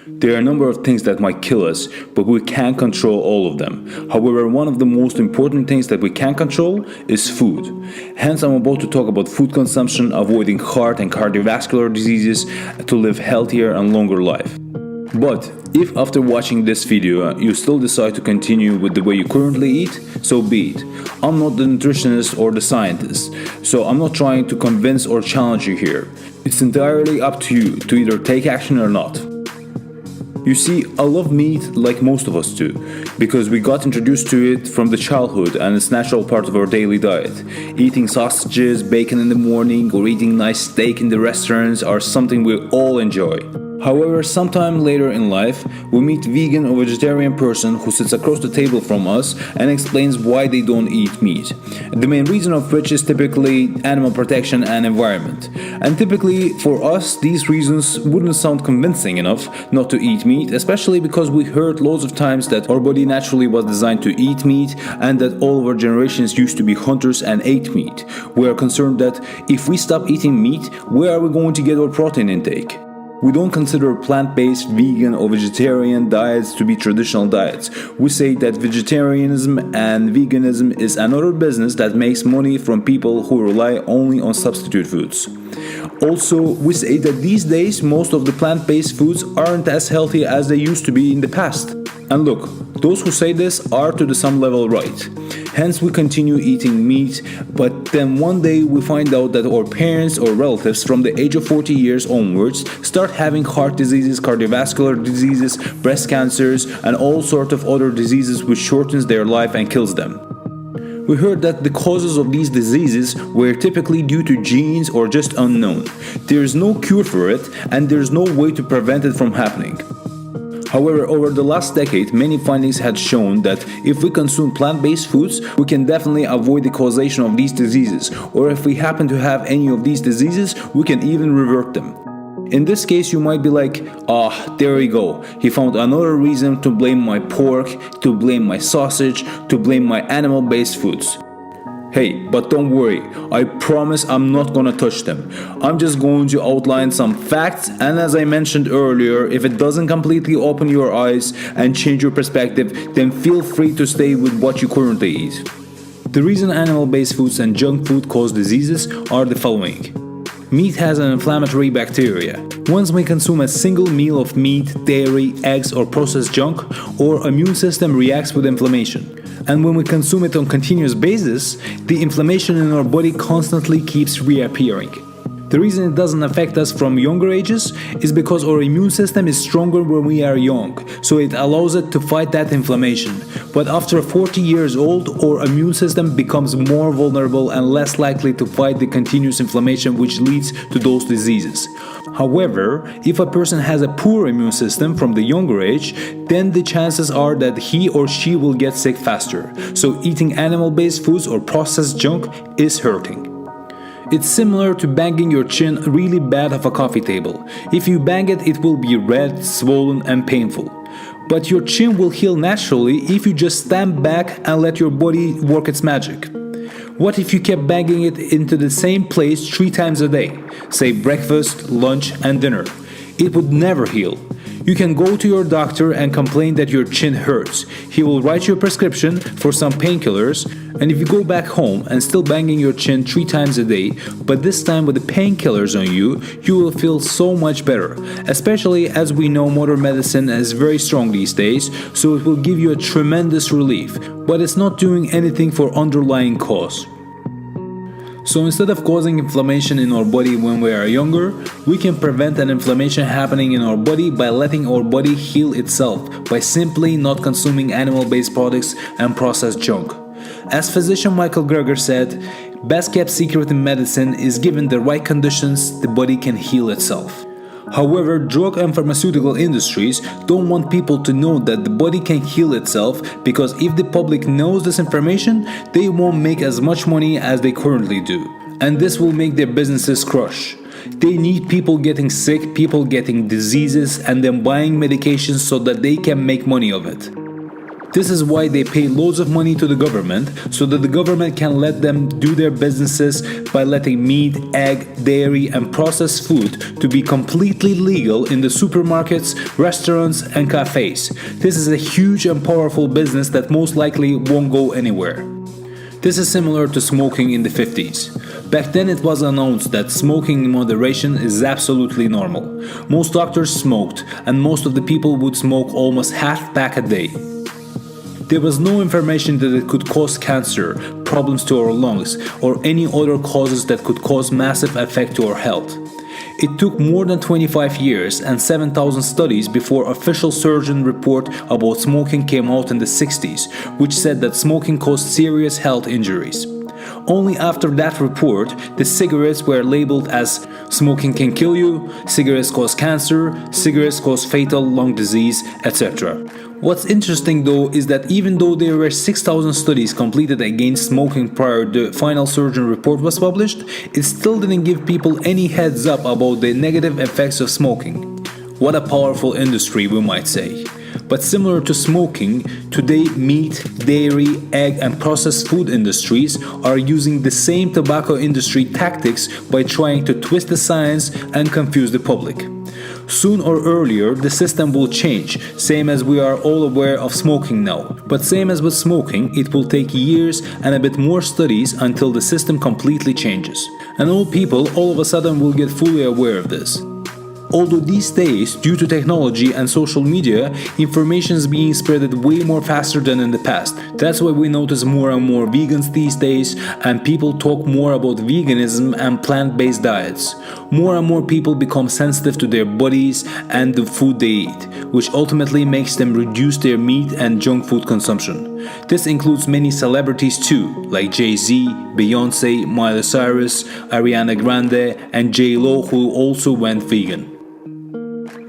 There are a number of things that might kill us, but we can't control all of them. However, one of the most important things that we can control is food. Hence, I'm about to talk about food consumption, avoiding heart and cardiovascular diseases to live healthier and longer life. But if after watching this video you still decide to continue with the way you currently eat, so be it. I'm not the nutritionist or the scientist, so I'm not trying to convince or challenge you here. It's entirely up to you to either take action or not. You see, I love meat like most of us do, because we got introduced to it from the childhood and it's a natural part of our daily diet. Eating sausages, bacon in the morning, or eating nice steak in the restaurants are something we all enjoy. However, sometime later in life, we meet a vegan or vegetarian person who sits across the table from us and explains why they don't eat meat. The main reason of which is typically animal protection and environment. And typically, for us, these reasons wouldn't sound convincing enough not to eat meat, especially because we heard loads of times that our body naturally was designed to eat meat and that all of our generations used to be hunters and ate meat. We are concerned that if we stop eating meat, where are we going to get our protein intake? We don't consider plant-based, vegan or vegetarian diets to be traditional diets. We say that vegetarianism and veganism is another business that makes money from people who rely only on substitute foods. Also, we say that these days most of the plant-based foods aren't as healthy as they used to be in the past. And look, those who say this are to some level right. Hence we continue eating meat, but then one day we find out that our parents or relatives from the age of 40 years onwards start having heart diseases, cardiovascular diseases, breast cancers, and all sorts of other diseases which shortens their life and kills them. We heard that the causes of these diseases were typically due to genes or just unknown. There is no cure for it, and there is no way to prevent it from happening. However, over the last decade, many findings had shown that if we consume plant-based foods, we can definitely avoid the causation of these diseases, or if we happen to have any of these diseases, we can even revert them. In this case, you might be like, there we go, he found another reason to blame my pork, to blame my sausage, to blame my animal-based foods. Hey, but don't worry, I promise I'm not gonna touch them. I'm just going to outline some facts, and as I mentioned earlier, if it doesn't completely open your eyes and change your perspective, then feel free to stay with what you currently eat. The reason animal-based foods and junk food cause diseases are the following. Meat has an inflammatory bacteria. Once we consume a single meal of meat, dairy, eggs, or processed junk, our immune system reacts with inflammation. And when we consume it on a continuous basis, the inflammation in our body constantly keeps reappearing. The reason it doesn't affect us from younger ages is because our immune system is stronger when we are young, so it allows it to fight that inflammation. But after 40 years old, our immune system becomes more vulnerable and less likely to fight the continuous inflammation which leads to those diseases. However, if a person has a poor immune system from the younger age, then the chances are that he or she will get sick faster. So eating animal-based foods or processed junk is hurting. It's similar to banging your chin really bad off a coffee table. If you bang it, it will be red, swollen, and painful. But your chin will heal naturally if you just stand back and let your body work its magic. What if you kept banging it into the same place 3 times a day? Say breakfast, lunch, and dinner. It would never heal. You can go to your doctor and complain that your chin hurts. He will write you a prescription for some painkillers, and if you go back home and still banging your chin 3 times a day, but this time with the painkillers on you, you will feel so much better. Especially as we know modern medicine is very strong these days, so it will give you a tremendous relief, but it's not doing anything for underlying cause. So instead of causing inflammation in our body when we are younger, we can prevent an inflammation happening in our body by letting our body heal itself, by simply not consuming animal-based products and processed junk. As physician Michael Greger said, best kept secret in medicine is given the right conditions, the body can heal itself. However, drug and pharmaceutical industries don't want people to know that the body can heal itself, because if the public knows this information, they won't make as much money as they currently do. And this will make their businesses crush. They need people getting sick, people getting diseases, and then buying medications so that they can make money of it. This is why they pay loads of money to the government, so that the government can let them do their businesses by letting meat, egg, dairy and processed food to be completely legal in the supermarkets, restaurants and cafes. This is a huge and powerful business that most likely won't go anywhere. This is similar to smoking in the 50s. Back then it was announced that smoking in moderation is absolutely normal. Most doctors smoked, and most of the people would smoke almost half pack a day. There was no information that it could cause cancer, problems to our lungs, or any other causes that could cause massive effect to our health. It took more than 25 years and 7,000 studies before official surgeon report about smoking came out in the 60s, which said that smoking caused serious health injuries. Only after that report, the cigarettes were labeled as smoking can kill you, cigarettes cause cancer, cigarettes cause fatal lung disease, etc. What's interesting though is that even though there were 6,000 studies completed against smoking prior the final surgeon report was published, it still didn't give people any heads up about the negative effects of smoking. What a powerful industry, we might say. But similar to smoking, today meat, dairy, egg and processed food industries are using the same tobacco industry tactics by trying to twist the science and confuse the public. Soon or earlier, the system will change, same as we are all aware of smoking now. But same as with smoking, it will take years and a bit more studies until the system completely changes. And all people all of a sudden will get fully aware of this. Although these days, due to technology and social media, information is being spread way more faster than in the past. That's why we notice more and more vegans these days, and people talk more about veganism and plant-based diets. More and more people become sensitive to their bodies and the food they eat, which ultimately makes them reduce their meat and junk food consumption. This includes many celebrities too, like Jay-Z, Beyonce, Miley Cyrus, Ariana Grande, and J-Lo, who also went vegan.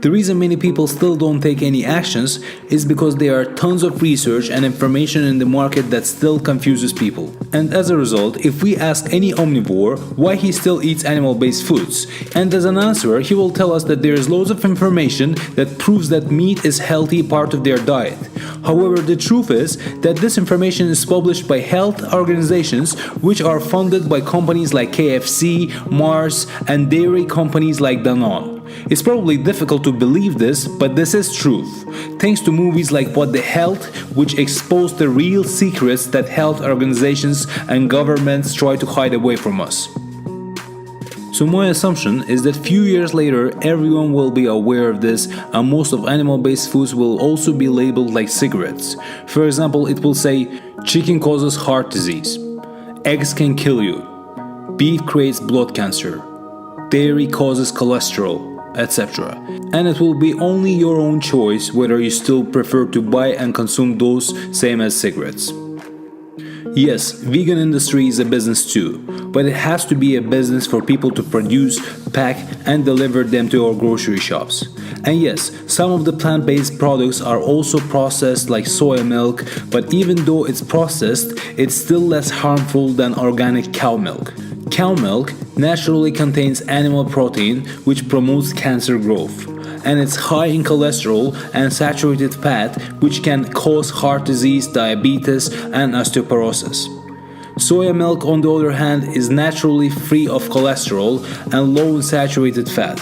The reason many people still don't take any actions is because there are tons of research and information in the market that still confuses people. And as a result, if we ask any omnivore why he still eats animal-based foods, and as an answer he will tell us that there is loads of information that proves that meat is a healthy part of their diet. However, the truth is that this information is published by health organizations which are funded by companies like KFC, Mars, and dairy companies like Danone. It's probably difficult to believe this, but this is truth. Thanks to movies like What the Health, which expose the real secrets that health organizations and governments try to hide away from us. So my assumption is that few years later everyone will be aware of this, and most of animal-based foods will also be labeled like cigarettes. For example, it will say chicken causes heart disease, eggs can kill you, beef creates blood cancer, dairy causes cholesterol, etc. And it will be only your own choice whether you still prefer to buy and consume those same as cigarettes. Yes, vegan industry is a business too, but it has to be a business for people to produce, pack and deliver them to our grocery shops. And yes, some of the plant-based products are also processed like soy milk, but even though it's processed, it's still less harmful than organic cow milk. Cow milk naturally contains animal protein which promotes cancer growth, and it's high in cholesterol and saturated fat which can cause heart disease, diabetes and osteoporosis. Soya milk on the other hand is naturally free of cholesterol and low in saturated fat.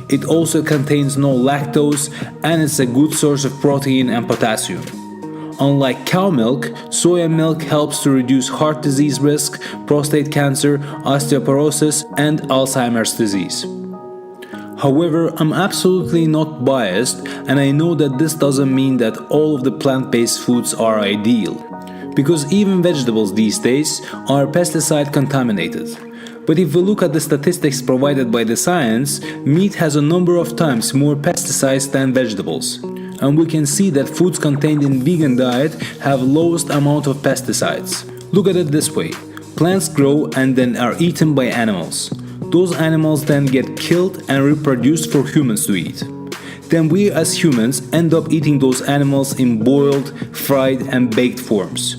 It also contains no lactose and it's a good source of protein and potassium. Unlike cow milk, soya milk helps to reduce heart disease risk, prostate cancer, osteoporosis, and Alzheimer's disease. However, I'm absolutely not biased, and I know that this doesn't mean that all of the plant-based foods are ideal, because even vegetables these days are pesticide contaminated. But if we look at the statistics provided by the science, meat has a number of times more pesticides than vegetables. And we can see that foods contained in vegan diet have lowest amount of pesticides. Look at it this way. Plants grow and then are eaten by animals. Those animals then get killed and reproduced for humans to eat. Then we as humans end up eating those animals in boiled, fried and baked forms.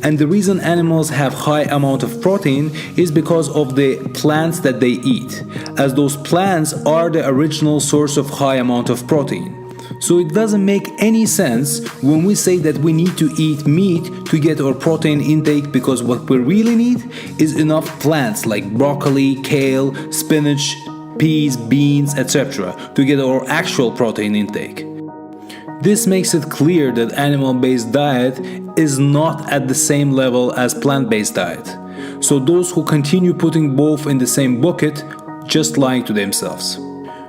And the reason animals have high amount of protein is because of the plants that they eat, as those plants are the original source of high amount of protein. So it doesn't make any sense when we say that we need to eat meat to get our protein intake, because what we really need is enough plants like broccoli, kale, spinach, peas, beans, etc. to get our actual protein intake. This makes it clear that animal-based diet is not at the same level as plant-based diet. So those who continue putting both in the same bucket just lying to themselves.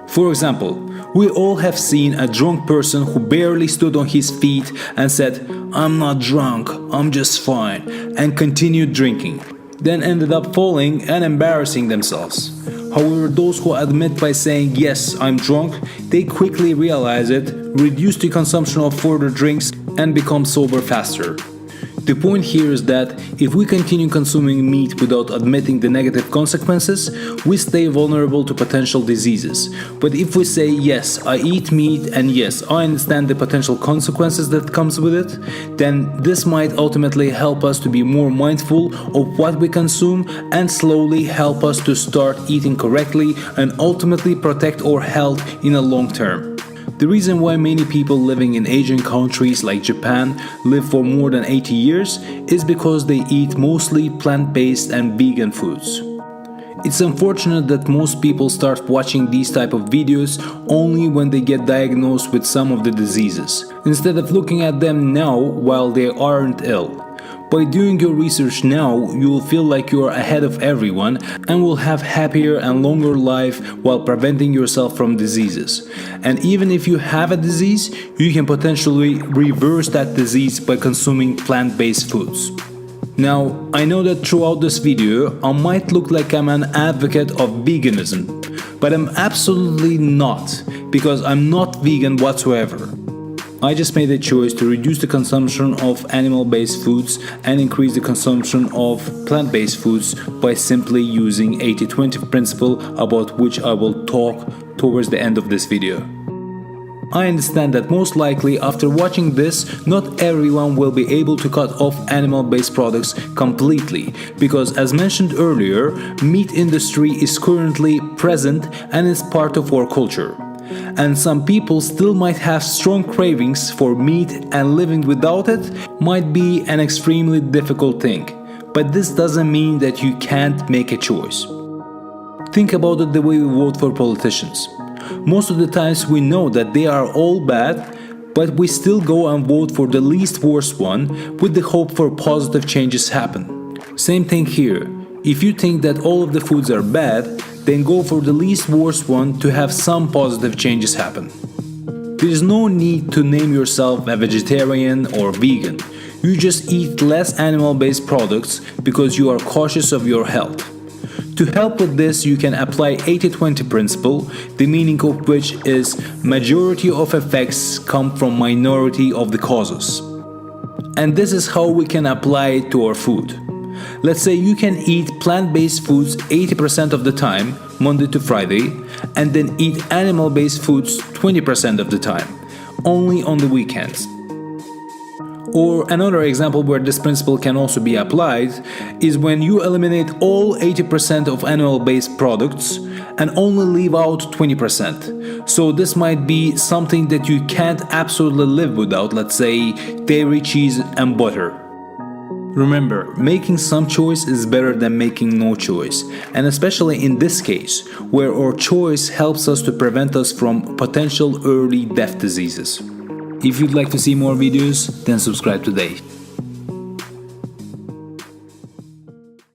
For example, we all have seen a drunk person who barely stood on his feet and said, "I'm not drunk, I'm just fine," and continued drinking, then ended up falling and embarrassing themselves. However, those who admit by saying, "Yes, I'm drunk," they quickly realize it, reduce the consumption of further drinks, and become sober faster. The point here is that if we continue consuming meat without admitting the negative consequences, we stay vulnerable to potential diseases. But if we say, "Yes, I eat meat, and yes, I understand the potential consequences that comes with it," then this might ultimately help us to be more mindful of what we consume and slowly help us to start eating correctly and ultimately protect our health in the long term. The reason why many people living in Asian countries like Japan live for more than 80 years is because they eat mostly plant-based and vegan foods. It's unfortunate that most people start watching these type of videos only when they get diagnosed with some of the diseases, instead of looking at them now while they aren't ill. By doing your research now, you will feel like you are ahead of everyone and will have happier and longer life while preventing yourself from diseases. And even if you have a disease, you can potentially reverse that disease by consuming plant-based foods. Now, I know that throughout this video, I might look like I'm an advocate of veganism, but I'm absolutely not, because I'm not vegan whatsoever. I just made a choice to reduce the consumption of animal-based foods and increase the consumption of plant-based foods by simply using 80-20 principle, about which I will talk towards the end of this video. I understand that most likely after watching this, not everyone will be able to cut off animal-based products completely, because as mentioned earlier, meat industry is currently present and is part of our culture. And some people still might have strong cravings for meat, and living without it might be an extremely difficult thing. But this doesn't mean that you can't make a choice. Think about it the way we vote for politicians. Most of the times we know that they are all bad, but we still go and vote for the least worst one with the hope for positive changes happen. Same thing here. If you think that all of the foods are bad, then go for the least worst one to have some positive changes happen. There is no need to name yourself a vegetarian or vegan. You just eat less animal-based products because you are cautious of your health. To help with this, you can apply 80-20 principle, the meaning of which is majority of effects come from minority of the causes. And this is how we can apply it to our food. Let's say you can eat plant-based foods 80% of the time, Monday to Friday, and then eat animal-based foods 20% of the time, only on the weekends. Or another example where this principle can also be applied is when you eliminate all 80% of animal-based products and only leave out 20%. So this might be something that you can't absolutely live without, let's say dairy, cheese and butter. Remember, making some choice is better than making no choice, and especially in this case, where our choice helps us to prevent us from potential early death diseases. If you'd like to see more videos, then subscribe today.